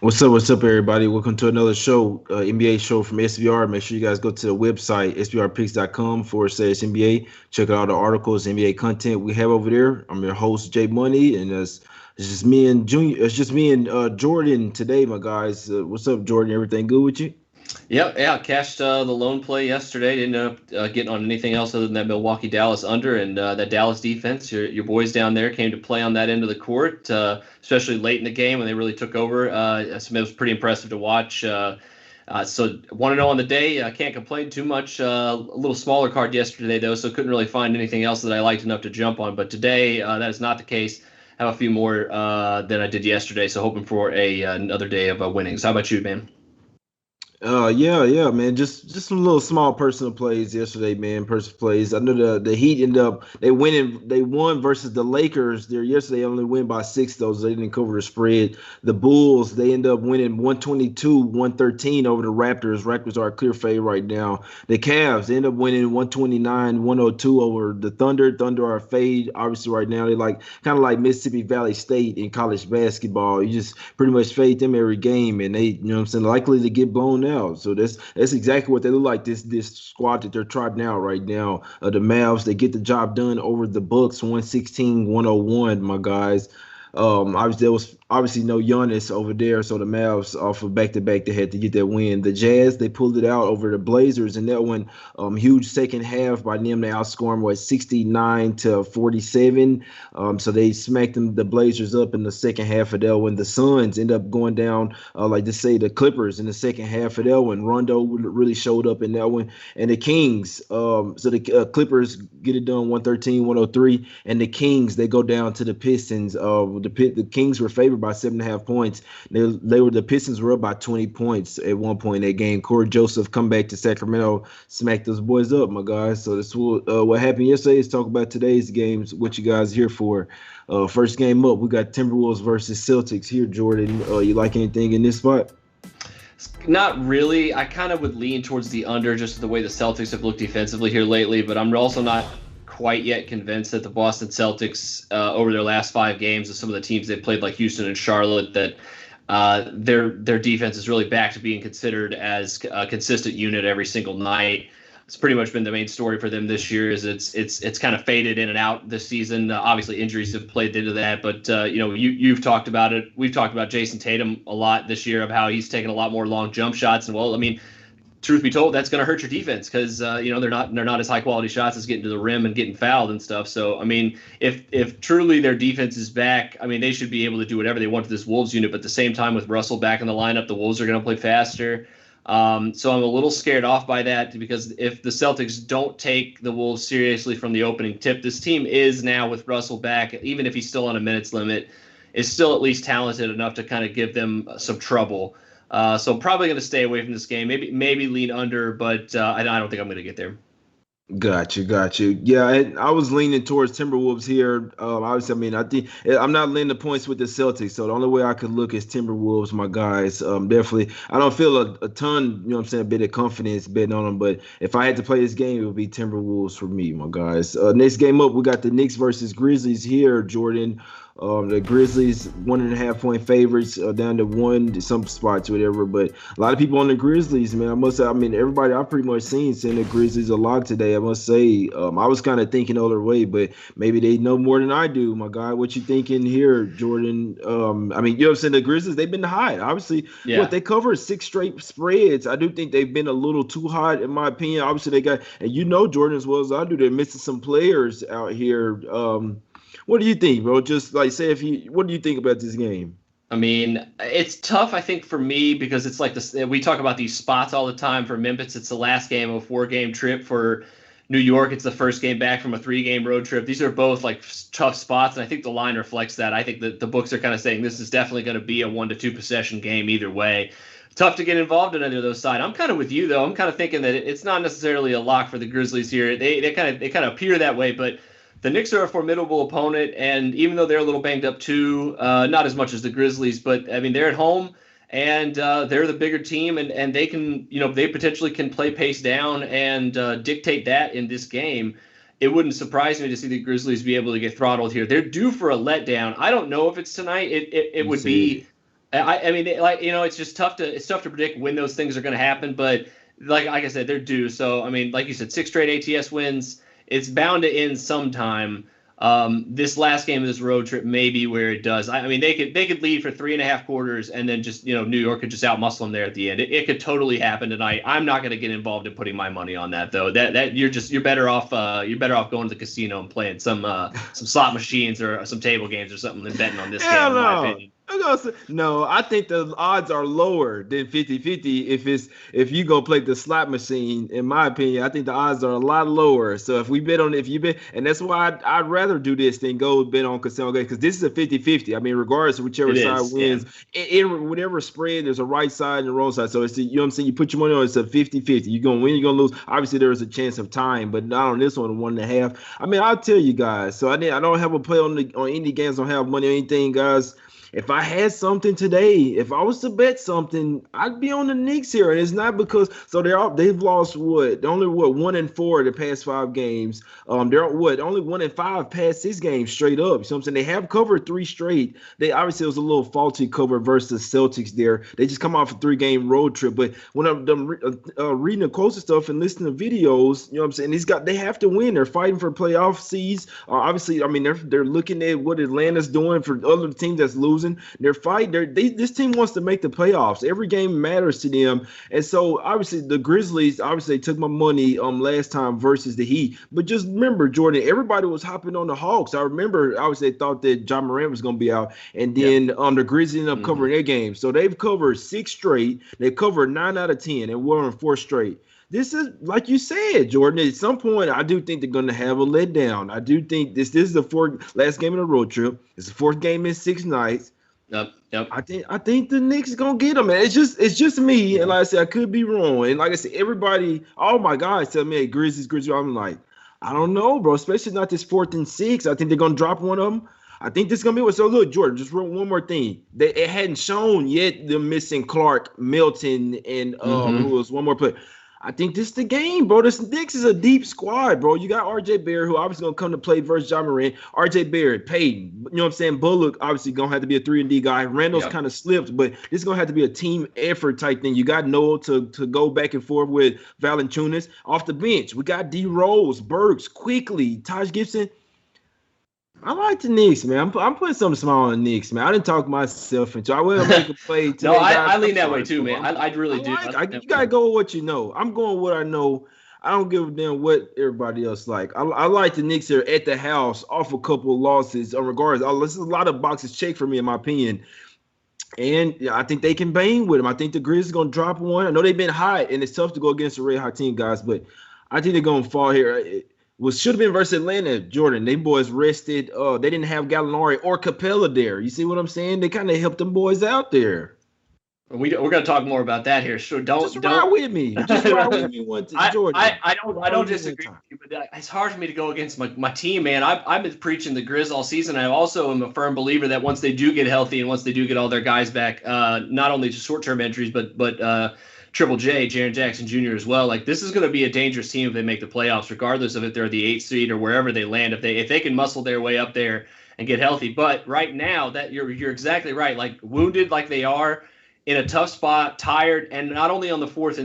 What's up, everybody? Welcome to another show, NBA show from SBR. Make sure you guys go to the website, sbrpicks.com/NBA. Check out all the articles, NBA content we have over there. I'm your host, Jay Money, and it's just me and Junior. It's just me and Jordan today, my guys. What's up, Jordan? Everything good with you? Yep, yeah, cashed the lone play yesterday. Didn't end up getting on anything else other than that Milwaukee Dallas under and that Dallas defense. Your boys down there came to play on that end of the court, especially late in the game when they really took over. So it was pretty impressive to watch. So want to know on the day. I can't complain too much. A little smaller card yesterday though, so couldn't really find anything else that I liked enough to jump on. But today that is not the case. Have a few more than I did yesterday, so hoping for another day of winnings. How about you, man? Yeah, man. Just some little small personal plays yesterday, man. Personal plays. I know the Heat ended up they won versus the Lakers there yesterday. Only win by six though, so they didn't cover the spread. The Bulls they end up winning 122-113 over the Raptors. Raptors are a clear fade right now. The Cavs they end up winning 129-102 over the Thunder. Thunder are a fade obviously right now. They like kind of like Mississippi Valley State in college basketball. You just pretty much fade them every game, and they what I'm saying likely to get blown out. So that's exactly what they look like. This squad that they're trotting out right now. The Mavs they get the job done over the Bucks 116-101. My guys. Obviously there was obviously no Giannis over there, so the Mavs off of back to back they had to get that win. The Jazz they pulled it out over the Blazers, and that one huge second half by them. They outscored them 69-47. So they smacked them the Blazers up in the second half of that one. The Suns end up going down like to say the Clippers in the second half of that one. Rondo really showed up in that one, and the Kings. So the Clippers get it done 113-103, and the Kings they go down to the Pistons. The Kings were favored by 7.5 points. They were the Pistons were up by 20 points at one point in that game. Corey Joseph come back to Sacramento, smack those boys up, my guys. So that's what happened yesterday. Let's talk about today's games. What you guys here for? First game up, we got Timberwolves versus Celtics here. Jordan, you like anything in this spot? Not really. I kind of would lean towards the under just the way the Celtics have looked defensively here lately, but I'm also not quite yet convinced that the Boston Celtics, over their last 5 games, of some of the teams they've played, like Houston and Charlotte, that their defense is really back to being considered as a consistent unit every single night. It's pretty much been the main story for them this year. Is it's kind of faded in and out this season. Obviously, injuries have played into that, but you've talked about it. We've talked about Jason Tatum a lot this year of how he's taken a lot more long jump shots, and well, I mean, truth be told, that's going to hurt your defense because they're not as high quality shots as getting to the rim and getting fouled and stuff. So I mean, if truly their defense is back, I mean they should be able to do whatever they want to this Wolves unit. But at the same time, with Russell back in the lineup, the Wolves are going to play faster. So I'm a little scared off by that because if the Celtics don't take the Wolves seriously from the opening tip, this team is now with Russell back, even if he's still on a minutes limit, is still at least talented enough to kind of give them some trouble. So I'm probably going to stay away from this game. Maybe lean under, but I don't think I'm going to get there. Got you. Yeah, I was leaning towards Timberwolves here. Obviously, I mean, I think I'm not leaning the points with the Celtics, so the only way I could look is Timberwolves, my guys. Definitely, I don't feel a ton, you know what I'm saying, a bit of confidence betting on them, but if I had to play this game, it would be Timberwolves for me, my guys. Next game up, we got the Knicks versus Grizzlies here, Jordan. The Grizzlies 1.5 point favorites down to one some spots whatever, but a lot of people on the Grizzlies, man. I must say, I mean everybody I've pretty much seen saying the Grizzlies a lot today. I must say, I was kind of thinking other way, but maybe they know more than I do, my guy. What you thinking here, Jordan? I mean, you know what I'm saying? The Grizzlies they've been hot. Obviously, Yeah. they covered 6 straight spreads. I do think they've been a little too hot in my opinion. Obviously, they got and you know Jordan as well as I do. They're missing some players out here. What do you think, bro? Just like say if you, what do you think about this game? I mean, it's tough, I think, for me because it's like this. We talk about these spots all the time. For Memphis, it's the last game of a 4 game trip. For New York, it's the first game back from a 3 game road trip. These are both like tough spots, and I think the line reflects that. I think that the books are kind of saying this is definitely going to be a 1 to 2 possession game either way. Tough to get involved in either of those sides. I'm kind of with you though. I'm kind of thinking that it's not necessarily a lock for the Grizzlies here. They kind of appear that way, but the Knicks are a formidable opponent, and even though they're a little banged up too, not as much as the Grizzlies, but I mean they're at home and they're the bigger team, and they can they potentially can play pace down and dictate that in this game. It wouldn't surprise me to see the Grizzlies be able to get throttled here. They're due for a letdown. I don't know if it's tonight. It You would said be it. I mean, it's just tough to predict when those things are going to happen. But like I said, they're due. So I mean, like you said, 6 straight ATS wins. It's bound to end sometime. This last game of this road trip may be where it does. I mean, they could lead for 3.5 quarters, and then just New York could just outmuscle them there at the end. It could totally happen tonight. I'm not going to get involved in putting my money on that though. That you're better off going to the casino and playing some slot machines or some table games or something than betting on this game. Hell In my no. opinion. No, I think the odds are lower than 50-50 if you go play the slot machine. In my opinion, I think the odds are a lot lower. So if you bet, and that's why I'd rather do this than go bet on casino games, because this is a 50-50. I mean, regardless of whichever side wins, whatever spread, there's a right side and a wrong side. So it's you know what I'm saying. You put your money on, it's a 50-50. You're gonna win, you're gonna lose. Obviously, there is a chance of time, but not on this one, 1.5. I mean, I'll tell you guys. So I don't have a play on any games. Don't have money or anything, guys. If I had something today, if I was to bet something, I'd be on the Knicks here. And it's not because they've lost only 1-4 the past 5 games. They're only 1-5 past 6 games straight up. So I'm saying they have covered 3 straight. They obviously it was a little faulty cover versus Celtics there. They just come off a 3-game road trip. But when I'm reading the closer stuff and listening to videos, you know what I'm saying, they have to win. They're fighting for playoff seeds. Obviously, I mean they're looking at what Atlanta's doing for other teams that's losing. They're fighting. This team wants to make the playoffs. Every game matters to them. And so, obviously, the Grizzlies, they took my money last time versus the Heat. But just remember, Jordan, everybody was hopping on the Hawks. I remember, obviously, they thought that John Morant was going to be out. And then the Grizzlies ended up covering their game. So, they've covered 6 straight. They covered 9 out of 10. And we're on 4 straight. This is, like you said, Jordan, at some point, I do think they're going to have a letdown. I do think this is the last game of the road trip. It's the 4th game in 6 nights. Yep. I think the Knicks is going to get them, man. It's just me. And like I said, I could be wrong. And like I said, everybody, oh my God, tell me, hey, Grizzlies. I'm like, I don't know, bro, especially not this 4th and 6. I think they're going to drop one of them. I think this is going to be one. So, look, Jordan, just one more thing. It hadn't shown yet them missing Clark, Milton, and who was one more player. I think this is the game, bro. This Knicks is a deep squad, bro. You got RJ Barrett, who obviously going to come to play versus John Morant. RJ Barrett, Payton, you know what I'm saying? Bullock, obviously going to have to be a 3-and-D guy. Randall's kind of slipped, but this is going to have to be a team effort type thing. You got Noah to go back and forth with Valanciunas. Off the bench, we got D. Rose, Burks, Quickly, Taj Gibson. I like the Knicks, man. I'm putting something small on the Knicks, man. I didn't talk myself into. I will make a play today. No, I lean that way too, man. I really do. You gotta go with what you know. I'm going with what I know. I don't give a damn what everybody else like. I like the Knicks here at the house off a couple of losses. Regardless, this is a lot of boxes checked for me, in my opinion. And I think they can bang with them. I think the Grizzlies gonna drop one. I know they've been hot, and it's tough to go against a red hot team, guys. But I think they're gonna fall here. Should have been versus Atlanta, Jordan. They boys rested. They didn't have Gallinari or Capella there. You see what I'm saying? They kind of helped them boys out there. We're going to talk more about that here. So don't ride with me. Just ride with me one time, Jordan. I don't disagree with you, but it's hard for me to go against my team, man. I've been preaching the Grizz all season. I also am a firm believer that once they do get healthy and once they do get all their guys back, not only just short-term injuries, but Triple J, Jaren Jackson Jr. as well. Like, this is going to be a dangerous team if they make the playoffs, regardless of if they're the 8th seed or wherever they land. If they can muscle their way up there and get healthy. But right now, that you're exactly right. Like, wounded like they are, in a tough spot, tired, and not only on the fourth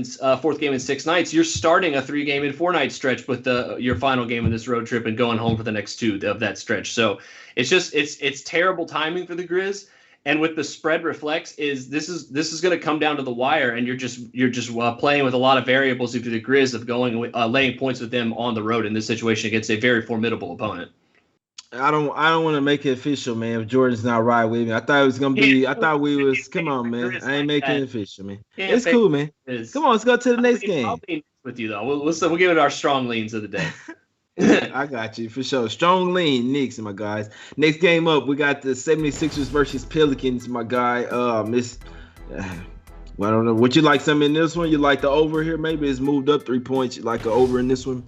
game in 6 nights, you're starting a 3-game in 4-night stretch with your final game of this road trip and going home for the next 2 of that stretch. So it's terrible timing for the Grizz. And with the spread reflects this is going to come down to the wire, and you're just playing with a lot of variables if you're the Grizz of going laying points with them on the road in this situation against a very formidable opponent. I don't want to make it official, man. If Jordan's not right with me, I thought it was gonna be. I thought we was. Come on, man. I ain't making it official, man. It's cool, man. Come on, let's go to the next game. I'll lean with you though. We'll give it our strong leans of the day. I got you for sure. Strong lean, Knicks, my guys. Next game up, we got the 76ers versus Pelicans, my guy. Well, I don't know. Would you like something in this one? You like the over here? Maybe it's moved up 3 points. You like the over in this one?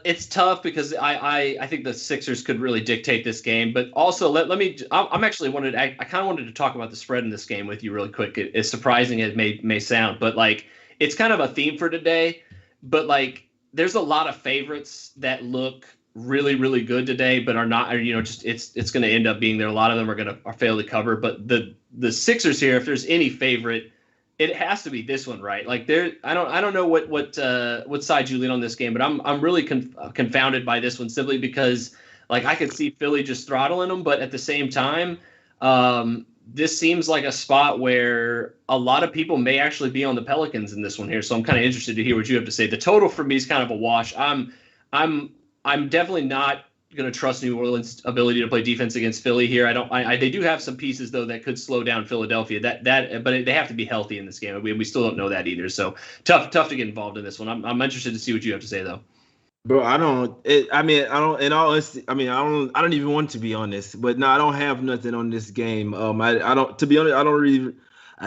It's tough because I think the Sixers could really dictate this game, but also I kind of wanted to talk about the spread in this game with you really quick. As surprising as it may sound, but like it's kind of a theme for today. But like there's a lot of favorites that look really, really good today, but are not, just it's going to end up being there. A lot of them are fail to cover, but the Sixers here, if there's any favorite, it has to be this one, right? Like I don't know what side you lean on this game, but I'm really confounded by this one simply because like I could see Philly just throttling them, but at the same time, this seems like a spot where a lot of people may actually be on the Pelicans in this one here. So I'm kind of interested to hear what you have to say. The total for me is kind of a wash. I'm definitely not going to trust New Orleans' ability to play defense against Philly here. They do have some pieces though that could slow down Philadelphia. But they have to be healthy in this game. We still don't know that either. So tough to get involved in this one. I'm interested to see what you have to say though. Bro, I don't. In all honesty, I don't even want to be honest. But no, I don't have nothing on this game. I don't. To be honest, I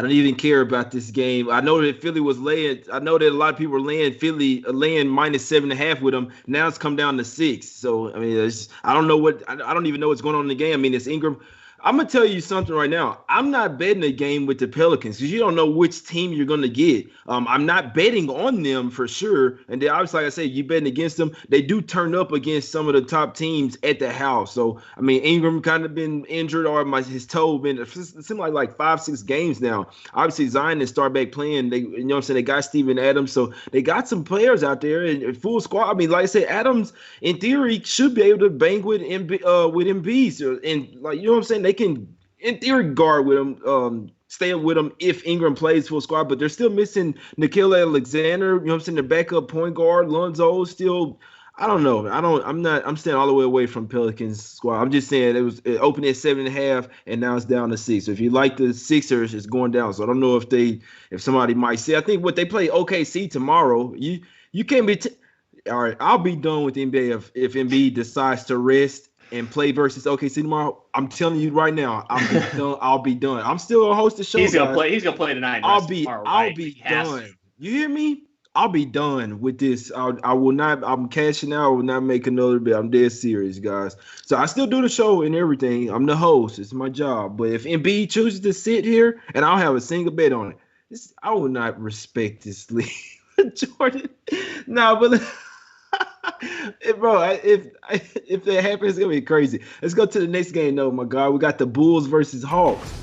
don't even care about this game. I know that Philly was laying. I know that a lot of people were laying laying -7.5 with them. Now it's come down to 6. So I mean, I don't know what. I don't even know what's going on in the game. I mean, it's Ingram. I'm gonna tell you something right now. I'm not betting a game with the Pelicans because you don't know which team you're gonna get. I'm not betting on them for sure. And then obviously, like I said, you betting against them. They do turn up against some of the top teams at the house. So I mean, Ingram kind of been injured or his toe been. It seems like 5-6 games now. Obviously, Zion is start back playing. They what I'm saying. They got Steven Adams, so they got some players out there and full squad. I mean, like I said, Adams in theory should be able to bang with Embiid. So, and like what I'm saying. They can, in theory, guard with him, stay with him if Ingram plays full squad, but they're still missing Nickeil Alexander, what I'm saying, the backup point guard, Lonzo still, I don't know. I'm staying all the way away from Pelicans squad. I'm just saying it opened at 7.5 and now it's down to 6. So if you like the Sixers, it's going down. So I don't know if somebody might say, I think what they play OKC tomorrow, you can't be, all right, I'll be done with the NBA if Embiid decides to rest and play versus OKC tomorrow. I'm telling you right now, I'll be done. I'm still gonna host the show. He's gonna play tonight. I'll be done. You hear me? I'll be done with this. I will not. I'm cashing out. I will not make another bet. I'm dead serious, guys. So I still do the show and everything. I'm the host. It's my job. but if Embiid chooses to sit here and I'll have a single bet on it, I will not respect this league, Jordan. No, but. Bro, if that happens, it's gonna be crazy. Let's go to the next game, though. My God, we got the Bulls versus Hawks.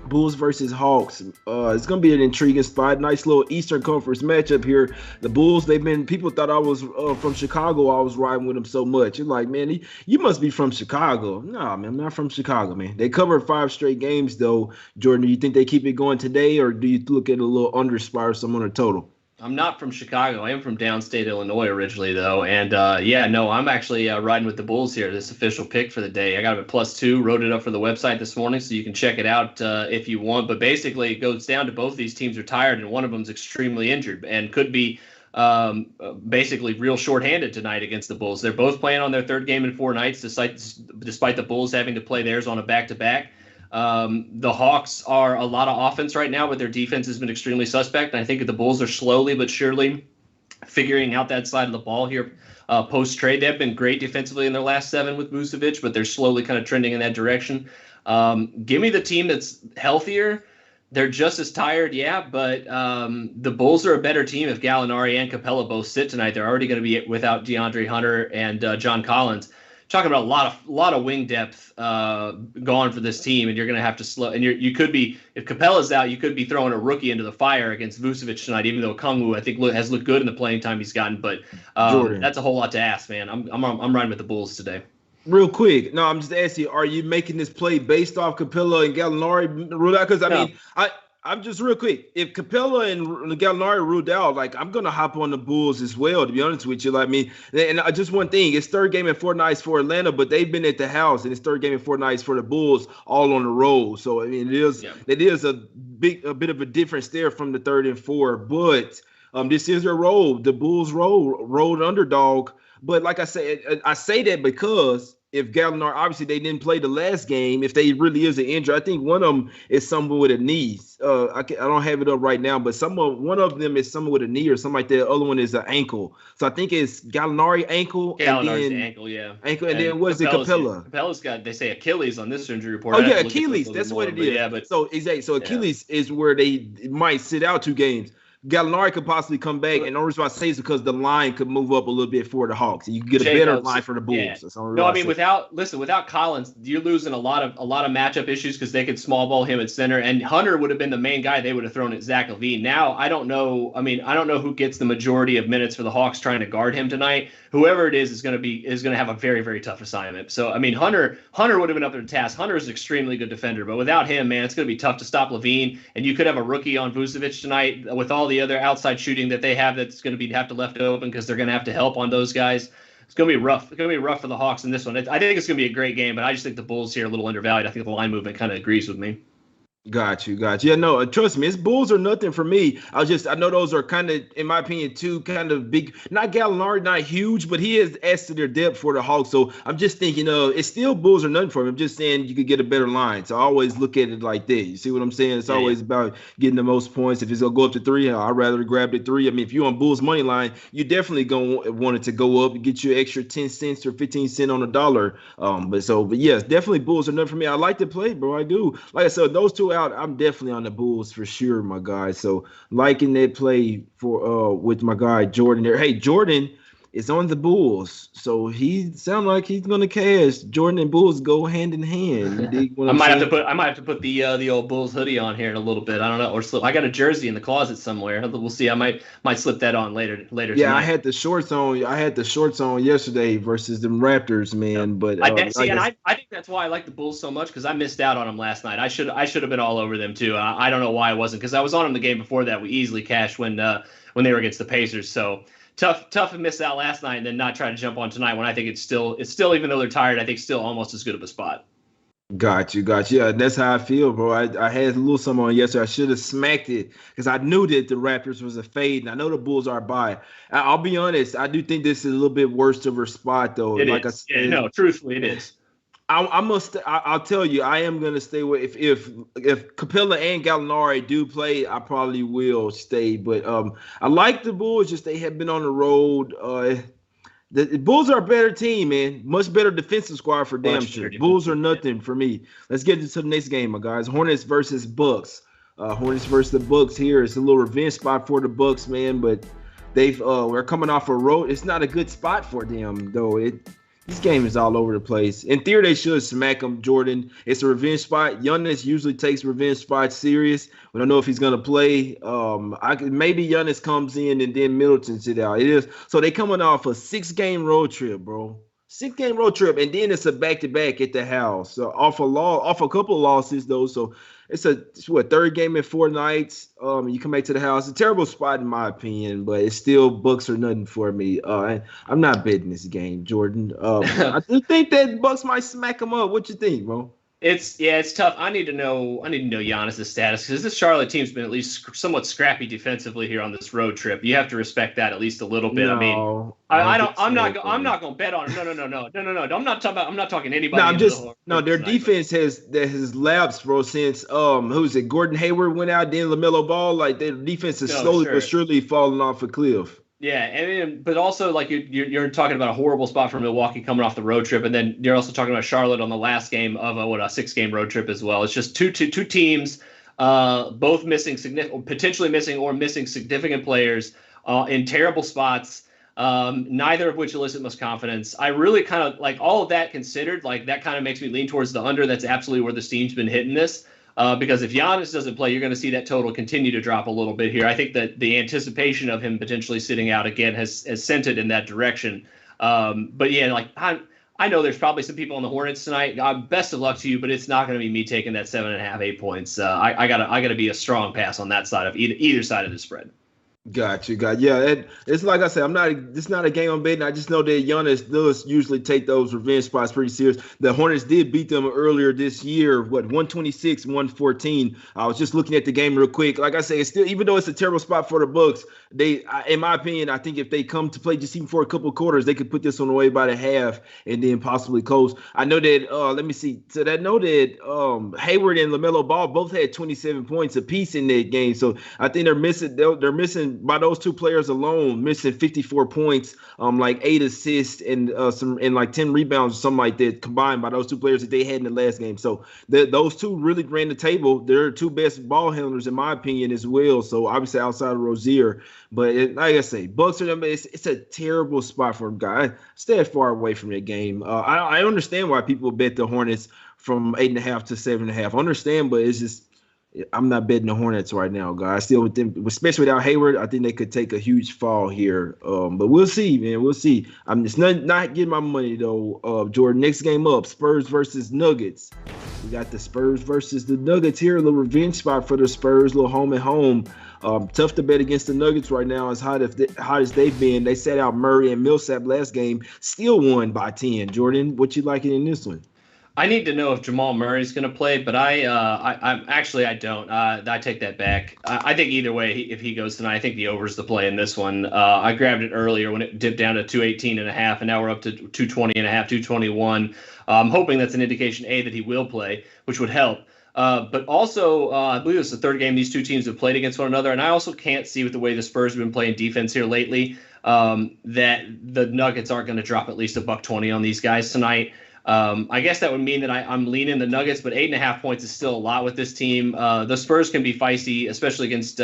It's gonna be an intriguing spot. Nice little Eastern Conference matchup here. The Bulls, people thought I was from Chicago. I was riding with them so much. You're like, man, you must be from Chicago. Nah, man, I'm not from Chicago, man. They covered 5 straight games, though. Jordan, do you think they keep it going today, or do you look at a little under spot or something on a total? I'm not from Chicago. I am from downstate Illinois originally, though. And, I'm actually riding with the Bulls here, this official pick for the day. I got it at +2, wrote it up for the website this morning, so you can check it out if you want. But basically, it goes down to both these teams are tired, and one of them is extremely injured and could be basically real shorthanded tonight against the Bulls. They're both playing on their third game in 4 nights, despite the Bulls having to play theirs on a back-to-back. The Hawks are a lot of offense right now, but their defense has been extremely suspect. And I think the Bulls are slowly but surely figuring out that side of the ball here post-trade. They've been great defensively in their last 7 with Vucevic, but they're slowly kind of trending in that direction. Give me the team that's healthier. They're just as tired, but the Bulls are a better team if Gallinari and Capella both sit tonight. They're already going to be without DeAndre Hunter and John Collins. Talking about a lot of wing depth gone for this team, and you're going to have to slow. And you could be, if Capella's out, you could be throwing a rookie into the fire against Vucevic tonight. Even though Kongwu, I think, has looked good in the playing time he's gotten, but that's a whole lot to ask, man. I'm riding with the Bulls today. Real quick, no, I'm just asking you: are you making this play based off Capella and Gallinari ruled out? Because I'm just real quick. If Capella and Gallinari ruled out, like I'm gonna hop on the Bulls as well. To be honest with you, like and just one thing: it's third game in 4 nights for Atlanta, but they've been at the house, and it's third game in 4 nights for the Bulls, all on the road. So I mean, it is a bit of a difference there from the 3rd and 4. But this is their road. The Bulls road underdog. But like I say that because if Gallinari, obviously they didn't play the last game, if they really is an injury, I think one of them is someone with a knee. I don't have it up right now, but one of them is someone with a knee or something like that. The other one is an ankle. So I think it's Gallinari ankle. Gallinari's ankle, yeah. Ankle, and then what's it, Capella? Capella's got, they say Achilles on this injury report. Oh, yeah, Achilles. That's what it is. Yeah, but so exactly. So Achilles is where they might sit out 2 games. Gallinari could possibly come back, and the only reason why I say is because the line could move up a little bit for the Hawks. You could get a better line for the Bulls. Yeah. That's the only No, I reason mean without Collins, you're losing a lot of matchup issues because they could small ball him at center, and Hunter would have been the main guy they would have thrown at Zach LaVine. Now I don't know. I mean, I don't know who gets the majority of minutes for the Hawks trying to guard him tonight. Whoever it is going to have a very, very tough assignment. So I mean, Hunter would have been up there to task. Hunter is an extremely good defender, but without him, man, it's going to be tough to stop LaVine. And you could have a rookie on Vucevic tonight with all the other outside shooting that they have that's going to have to left open because they're going to have to help on those guys. It's going to be rough. It's going to be rough for the Hawks in this one. I think it's going to be a great game, but I just think the Bulls here are a little undervalued. I think the line movement kind of agrees with me. Got you. Yeah, no, trust me, it's Bulls or nothing for me. I know those are kind of, in my opinion, two kind of big, not Gallinari, not huge, but he has added to their depth for the Hawks. So I'm just thinking, it's still Bulls or nothing for him. I'm just saying you could get a better line. So I always look at it like that. You see what I'm saying? It's always about getting the most points. If it's going to go up to 3, I'd rather grab the 3. I mean, if you're on Bulls money line, you definitely going to want it to go up and get you an extra 10 cents or 15 cents on the dollar. But yes, definitely Bulls or nothing for me. I like to play, bro. I do. Like I said, those two out, I'm definitely on the Bulls for sure, my guy. So liking that play for with my guy Jordan there. Hey, Jordan is on the Bulls, so he sounds like he's gonna cash. Jordan and Bulls go hand in hand. I might have to put the old Bulls hoodie on here in a little bit. I don't know, or slip. I got a jersey in the closet somewhere. We'll see. I might slip that on later. Yeah, tonight. I had the shorts on yesterday versus them Raptors, man. But I think that's why I like the Bulls so much because I missed out on them last night. I should have been all over them too. I don't know why I wasn't because I was on them the game before that. We easily cashed when they were against the Pacers. So. Tough to miss out last night and then not try to jump on tonight when I think it's still even though they're tired, I think still almost as good of a spot. Got you. Yeah, that's how I feel, bro. I had a little something on yesterday. I should have smacked it because I knew that the Raptors was a fade, and I know the Bulls are by. I'll be honest. I do think this is a little bit worse of a spot, though. Like is. I said, no, truthfully, it is. I'll tell you, I am gonna stay with if Capella and Gallinari do play, I probably will stay. But I like the Bulls. Just they have been on the road. The Bulls are a better team, man. Much better defensive squad for damn sure. Bulls are nothing for me. Let's get into the next game, my guys. Hornets versus Bucks. Hornets versus the Bucks here. It's a little revenge spot for the Bucks, man. But we're coming off a road. It's not a good spot for them, though. This game is all over the place. In theory, they should smack him, Jordan. It's a revenge spot. Giannis usually takes revenge spots serious. We don't know if he's going to play. Maybe Giannis comes in and then Middleton sit out. It is. So they coming off a 6-game road trip, bro. 6-game road trip, and then it's a back-to-back at the house. So off a couple of losses, though. So it's third game in 4 nights. You come back to the house. It's a terrible spot in my opinion, but it's still Bucks or nothing for me. I'm not betting this game, Jordan. I do think that Bucks might smack them up. What you think, bro? It's tough. I need to know Giannis' status because this Charlotte team's been at least somewhat scrappy defensively here on this road trip. You have to respect that at least a little bit. No, I mean, I'm not going to bet on it. No. I'm not talking anybody. Their defense has lapsed, bro. Since who's it? Gordon Hayward went out, then LaMelo Ball. Like their defense is slowly but surely falling off a cliff. Yeah, but also like you're talking about a horrible spot for Milwaukee coming off the road trip, and then you're also talking about Charlotte on the last game of a 6-game road trip as well. It's just two teams, both potentially missing significant players in terrible spots. Neither of which elicit much confidence. I really kind of like all of that considered. Like that kind of makes me lean towards the under. That's absolutely where the steam's been hitting this. Because if Giannis doesn't play, you're going to see that total continue to drop a little bit here. I think that the anticipation of him potentially sitting out again has sent it in that direction. But yeah, like I know there's probably some people on the Hornets tonight. Best of luck to you, but it's not going to be me taking that 7.5, 8 points. I gotta be a strong pass on that side of either side of the spread. Got you. Yeah, it's like I said, it's not a game I'm betting. I just know that Giannis does usually take those revenge spots pretty serious. The Hornets did beat them earlier this year, 126-114. I was just looking at the game real quick. Like I say, it's still, even though it's a terrible spot for the Bucks, in my opinion, I think if they come to play just even for a couple of quarters, they could put this one away by the half and then possibly close. I know that, let me see. So I know that Hayward and LaMelo Ball both had 27 points apiece in that game. So I think they're missing by those two players alone, missing 54 points, like 8 assists and like 10 rebounds or something like that combined by those two players that they had in the last game. So those two really ran the table. They're two best ball handlers in my opinion as well. So obviously outside of Rozier, but like I say, Bucks are them. It's a terrible spot for a guy. Stay far away from that game. I understand why people bet the Hornets from 8.5 to 7.5. I understand, but it's just I'm not betting the Hornets right now, guys. Still with them, especially without Hayward, I think they could take a huge fall here. But we'll see, man. We'll see. I'm just not getting my money though. Jordan, next game up, Spurs versus Nuggets. We got the Spurs versus the Nuggets here. A little revenge spot for the Spurs, a little home and home. Tough to bet against the Nuggets right now. As hot as they've been, they sat out Murray and Millsap last game. Still won by 10. Jordan, what you liking in this one? I need to know if Jamal Murray's going to play, but I don't. I take that back. I think either way, if he goes tonight, I think the over's the play in this one. I grabbed it earlier when it dipped down to 218.5, and now we're up to 220.5, 221. I'm hoping that's an indication, A, that he will play, which would help. But also, I believe it's the third game these two teams have played against one another, and I also can't see with the way the Spurs have been playing defense here lately that the Nuggets aren't going to drop at least $120 on these guys tonight. I guess that would mean that I'm leaning the Nuggets, but 8.5 points is still a lot with this team. The Spurs can be feisty, especially against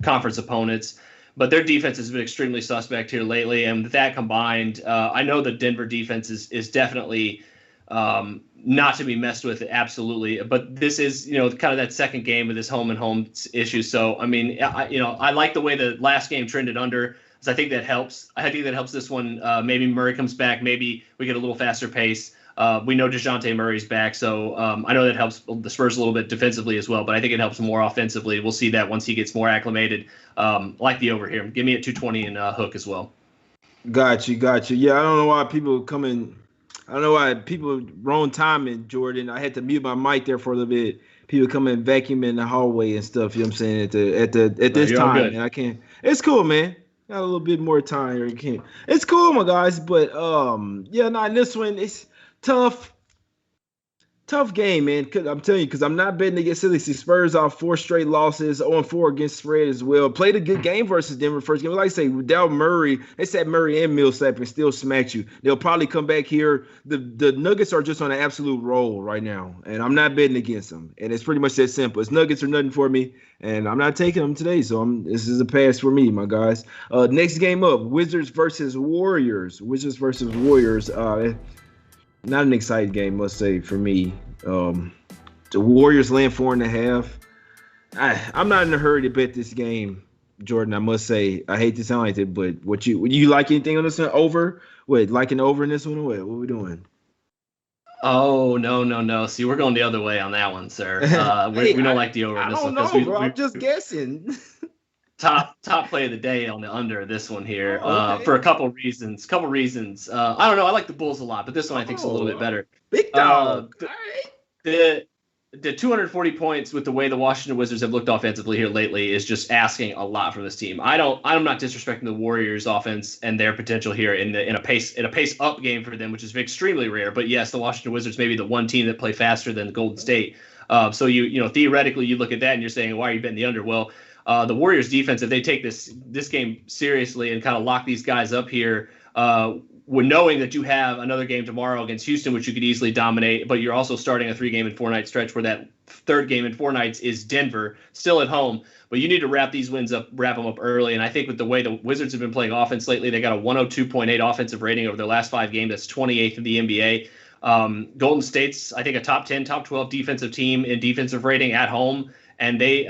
conference opponents, but their defense has been extremely suspect here lately. And with that combined, I know the Denver defense is definitely not to be messed with, absolutely. But this is, kind of that second game of this home and home issue. So, I mean, I like the way the last game trended under. So I think that helps. I think that helps this one. Maybe Murray comes back. Maybe we get a little faster pace. We know DeJounte Murray's back, so I know that helps the Spurs a little bit defensively as well, but I think it helps more offensively. We'll see that once he gets more acclimated. Like the over here. Give me at 220 and hook as well. Got you. Yeah, I don't know why people wrong timing, Jordan. I had to mute my mic there for a little bit. People come and vacuum in the hallway and stuff, you know what I'm saying, at this time. And I can't. It's cool, man. Got a little bit more time here. It's cool, my guys, but in this one, it's tough game, man. I'm telling you, because I'm not betting against Celtics. The Spurs off 4 straight losses, 0-4 against spread as well. Played a good game versus Denver first game. Like I say, without Murray, they said Murray and Millsap and still smacked you. They'll probably come back here. The Nuggets are just on an absolute roll right now, and I'm not betting against them. And it's pretty much that simple. It's Nuggets or nothing for me, and I'm not taking them today. So this is a pass for me, my guys. Next game up, Wizards versus Warriors. Not an exciting game, must say, for me. The Warriors laying 4.5. I'm not in a hurry to bet this game, Jordan. I must say, I hate to sound like that, but would you like anything on this one? Over? Wait, like an over in this one? What are we doing? Oh, no. See, we're going the other way on that one, sir. We don't like the over in this one. I don't know, bro. I'm just guessing. Top play of the day on the under this one here for a couple reasons. I don't know. I like the Bulls a lot, but this one I think is a little bit better. Big dog. The 240 points with the way the Washington Wizards have looked offensively here lately is just asking a lot from this team. I'm not disrespecting the Warriors offense and their potential here in a pace up game for them, which is extremely rare. But yes, the Washington Wizards may be the one team that play faster than Golden State. So you theoretically you look at that and you're saying, why are you betting the under? Well, the Warriors defense, if they take this game seriously and kind of lock these guys up here, when knowing that you have another game tomorrow against Houston, which you could easily dominate, but you're also starting a 3-game and 4-night stretch where that third game in 4 nights is Denver, still at home. But you need to wrap them up early. And I think with the way the Wizards have been playing offense lately, they got a 102.8 offensive rating over their last 5 games. That's 28th in the NBA. Golden State's, I think, a top 10, top 12 defensive team in defensive rating at home. And they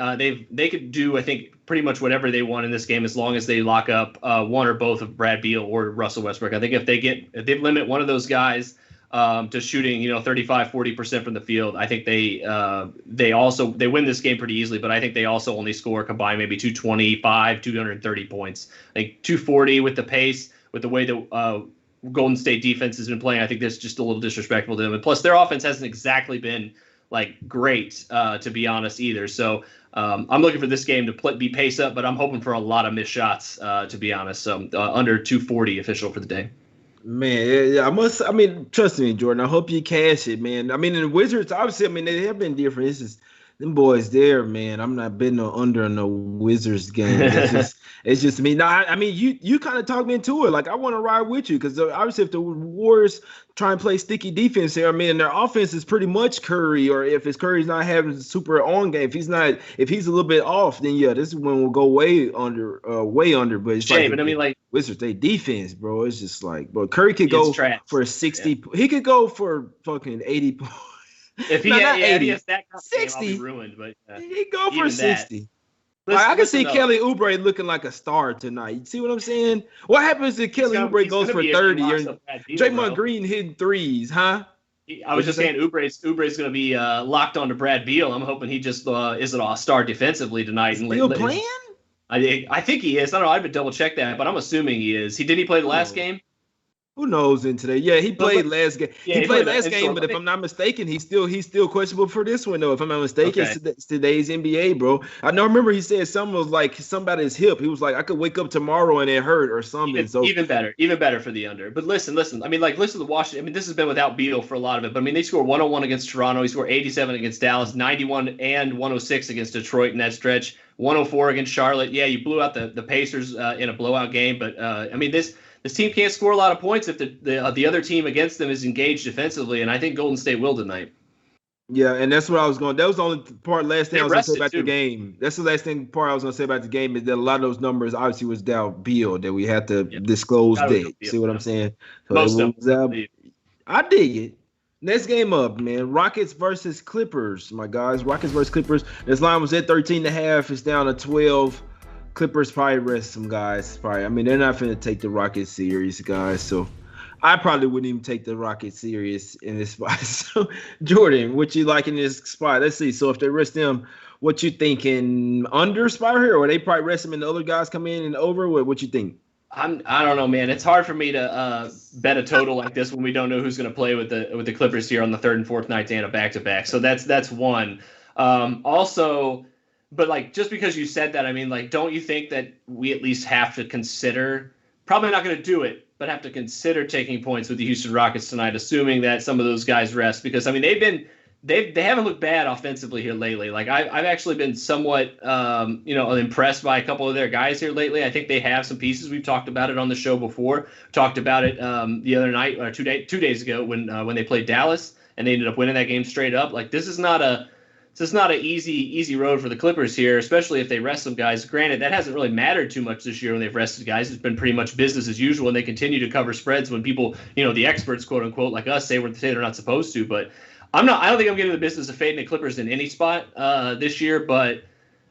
could do, I think, pretty much whatever they want in this game as long as they lock up one or both of Brad Beal or Russell Westbrook. I think if they limit one of those guys to shooting, 35-40% from the field, I think they win this game pretty easily. But I think they also only score combined maybe 225, 230 points. I think 240 with the pace, with the way the Golden State defense has been playing. I think that's just a little disrespectful to them. And plus, their offense hasn't exactly been great, to be honest, either. So I'm looking for this game to be pace up, but I'm hoping for a lot of missed shots, to be honest. So under 240 official for the day. Man, yeah, trust me, Jordan. I hope you cash it, man. I mean, the Wizards, obviously, they have been different. It's just Them boys there, man. I'm not betting no under in no Wizards game. It's just me. Now, I mean, you kind of talked me into it. Like I want to ride with you because obviously, if the Warriors try and play sticky defense here, I mean, their offense is pretty much Curry. Or if it's Curry's not having a super on game, if he's a little bit off, then yeah, this is when we'll go way under, way under. But it's Shame, but I mean, like Wizards, they defense, bro. It's just like, bro, Curry could go for 60. Yeah. He could go for fucking 80 points. If he, has that kind of 60, game, I'll be ruined. But he go for 60. I can see Kelly Oubre looking like a star tonight. You see what I'm saying? What happens if Kelly Oubre goes for 30 or Draymond Green hitting threes, huh? I was just saying Oubre's going to be locked onto Brad Beal. I'm hoping he just isn't a star defensively tonight. Still playing? I think he is. I don't know. I haven't double checked that, but I'm assuming he is. Did he play the last game? Who knows in today? Yeah, he played last game. Yeah, he played last game, but if I'm not mistaken, he's still questionable for this one though. If I'm not mistaken, it's today's NBA, bro. I remember he said something was like somebody's hip. He was like, I could wake up tomorrow and it hurt or something. Even better for the under. But listen. I mean, listen to Washington. I mean, this has been without Beal for a lot of it. But I mean, they scored 101 against Toronto. He scored 87 against Dallas, 91 and 106 against Detroit in that stretch. 104 against Charlotte. Yeah, you blew out the Pacers in a blowout game, but I mean this team can't score a lot of points if the other team against them is engaged defensively, and I think Golden State will tonight. Yeah, and that's what I was going. That was the only last thing I was going to say about the game. That's the last part I was going to say about the game is that a lot of those numbers obviously was down Beal that we had to disclose that. See what I'm saying? So most of them. I dig it. Next game up, man. Rockets versus Clippers, my guys. Rockets versus Clippers. This line was at 13.5. It's down to 12. Clippers probably rest some guys. I mean, they're not going to take the Rockets serious, guys. So I probably wouldn't even take the Rockets serious in this spot. So, Jordan, what you like in this spot? Let's see. So if they rest them, what you thinking? Under spot here, or they probably rest them and the other guys come in and over? What you think? I don't know, man. It's hard for me to bet a total like this when we don't know who's going to play with the Clippers here on the third and fourth night and a back-to-back. So that's one. Also, but like just because you said that, I mean, like, don't you think that we at least have to consider, probably not going to do it, but have to consider taking points with the Houston Rockets tonight, assuming that some of those guys rest? Because I mean, they haven't looked bad offensively here lately. Like I've actually been somewhat impressed by a couple of their guys here lately. I think they have some pieces. We've talked about it on the show before. Talked about it the other night or 2 days ago when they played Dallas and they ended up winning that game straight up. Like this is not an easy road for the Clippers here, especially if they rest some guys. Granted, that hasn't really mattered too much this year when they've rested guys. It's been pretty much business as usual, and they continue to cover spreads when people, the experts, quote unquote, like us, say they're not supposed to. But I don't think I'm getting the business of fading the Clippers in any spot this year, but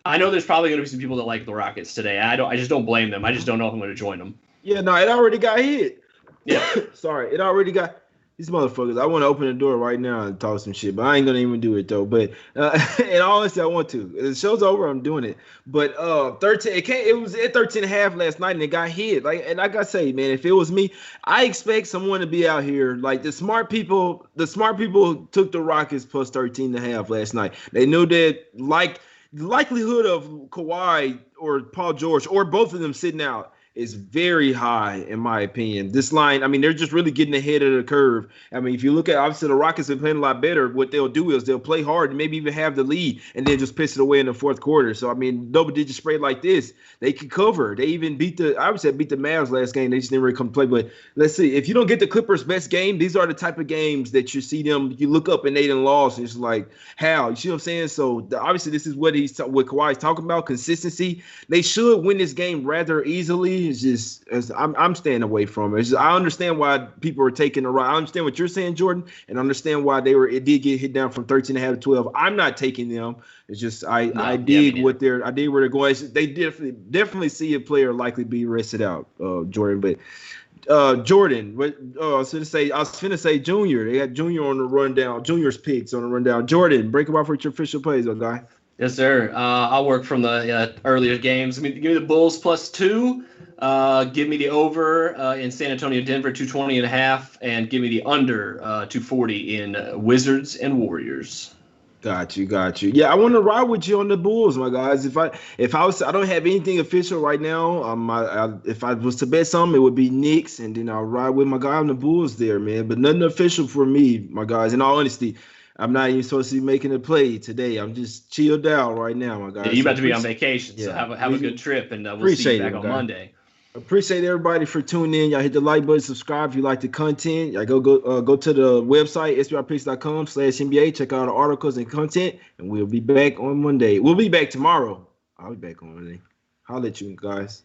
I know there's probably going to be some people that like the Rockets today. I just don't blame them. I just don't know if I'm going to join them. Yeah, no, it already got hit. Yeah. Sorry, it already got these motherfuckers. I want to open the door right now and talk some shit, but I ain't going to even do it, though. But in all honesty, I want to. The show's over. I'm doing it. But 13, it was at 13.5 last night, and it got hit. And like I say, man, if it was me, I expect someone to be out here. Like the smart people took the Rockets plus 13.5 last night. They knew that, like, the likelihood of Kawhi or Paul George or both of them sitting out is very high, in my opinion. This line, I mean, they're just really getting ahead of the curve. I mean, if you look at, obviously, the Rockets have been playing a lot better. What they'll do is they'll play hard and maybe even have the lead and then just piss it away in the fourth quarter. So, I mean, double-digit spread like this, they can cover. They even beat the Mavs last game. They just didn't really come play. But let's see. If you don't get the Clippers' best game, these are the type of games that you see them, you look up and they done lost. And it's like, how? You see what I'm saying? So, obviously, this is what Kawhi's talking about, consistency. They should win this game rather easily. It's just, I'm staying away from it. I understand why people are taking the right. I understand what you're saying, Jordan, and I understand why it did get hit down from 13.5 to 12. I'm not taking them. It's just I dig where they're going. They definitely see a player likely be rested out, Jordan. But Jordan, I was finna say Junior. They had Junior on the rundown. Junior's picks on the rundown. Jordan, break them off with your official plays, guy. Yes, sir. I'll work from the earlier games. I mean, give me the Bulls +2. Give me the over in San Antonio, Denver, 220.5, and give me the under 240 in Wizards and Warriors. Got you. Yeah, I want to ride with you on the Bulls, my guys. I don't have anything official right now. If I was to bet something, it would be Knicks, and then I'll ride with my guy on the Bulls there, man. But nothing official for me, my guys. In all honesty, I'm not even supposed to be making a play today. I'm just chilled out right now, my Yeah, guys. you're So about to be on vacation, so have a good trip, and we'll see you back on Monday. Appreciate everybody for tuning in. Y'all hit the like button, subscribe if you like the content. Y'all go to the website, sbrpicks.com/NBA. Check out the articles and content, and we'll be back on Monday. We'll be back tomorrow. I'll be back on Monday. I'll let you guys.